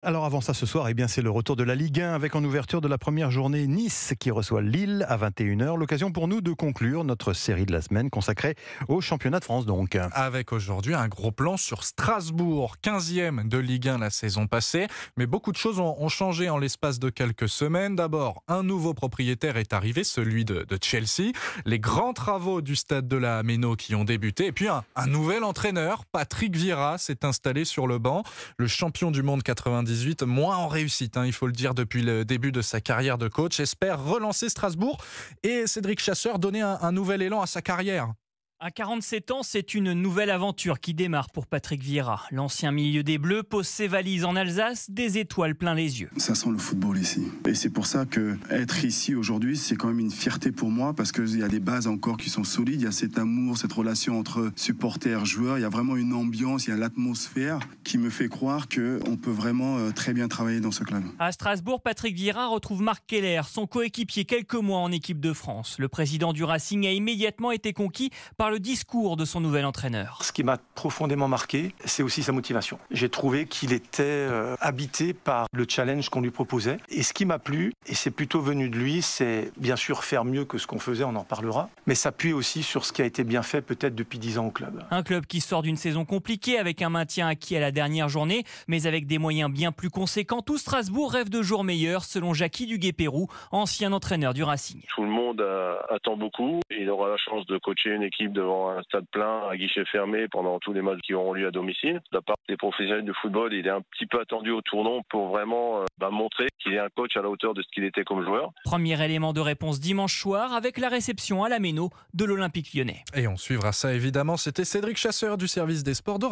Alors avant ça ce soir, c'est le retour de la Ligue 1 avec en ouverture de la première journée Nice qui reçoit Lille à 21h. L'occasion pour nous de conclure notre série de la semaine consacrée au championnat de France donc. Avec aujourd'hui un gros plan sur Strasbourg, 15e de Ligue 1 la saison passée. Mais beaucoup de choses ont changé en l'espace de quelques semaines. D'abord, un nouveau propriétaire est arrivé, celui de Chelsea. Les grands travaux du stade de la Méno qui ont débuté. Et puis un nouvel entraîneur, Patrick Vieira, s'est installé sur le banc. Le champion du monde 98, moins en réussite, il faut le dire, depuis le début de sa carrière de coach, espère relancer Strasbourg et Cédric Chasseur donner un nouvel élan à sa carrière. À 47 ans, c'est une nouvelle aventure qui démarre pour Patrick Vieira. L'ancien milieu des Bleus pose ses valises en Alsace, des étoiles plein les yeux. Ça sent le football ici. Et c'est pour ça que être ici aujourd'hui, c'est quand même une fierté pour moi parce qu'il y a des bases encore qui sont solides. Il y a cet amour, cette relation entre supporters, joueurs. Il y a vraiment une ambiance, il y a l'atmosphère qui me fait croire qu'on peut vraiment très bien travailler dans ce club. À Strasbourg, Patrick Vieira retrouve Marc Keller, son coéquipier quelques mois en équipe de France. Le président du Racing a immédiatement été conquis par le discours de son nouvel entraîneur. Ce qui m'a profondément marqué, c'est aussi sa motivation. J'ai trouvé qu'il était habité par le challenge qu'on lui proposait. Et ce qui m'a plu, et c'est plutôt venu de lui, c'est bien sûr faire mieux que ce qu'on faisait, on en parlera, mais s'appuyer aussi sur ce qui a été bien fait peut-être depuis 10 ans au club. Un club qui sort d'une saison compliquée avec un maintien acquis à la dernière journée, mais avec des moyens bien plus conséquents. Tout Strasbourg rêve de jours meilleurs, selon Jackie Duguay-Pérou, ancien entraîneur du Racing. Tout le monde attend beaucoup. Il aura la chance de coacher une équipe devant un stade plein, à guichet fermé, pendant tous les matchs qui auront lieu à domicile. De la part des professionnels du football, il est un petit peu attendu au tournant pour vraiment montrer qu'il est un coach à la hauteur de ce qu'il était comme joueur. Premier élément de réponse dimanche soir avec la réception à la Méno de l'Olympique Lyonnais. Et on suivra ça évidemment. C'était Cédric Chasseur du service des sports de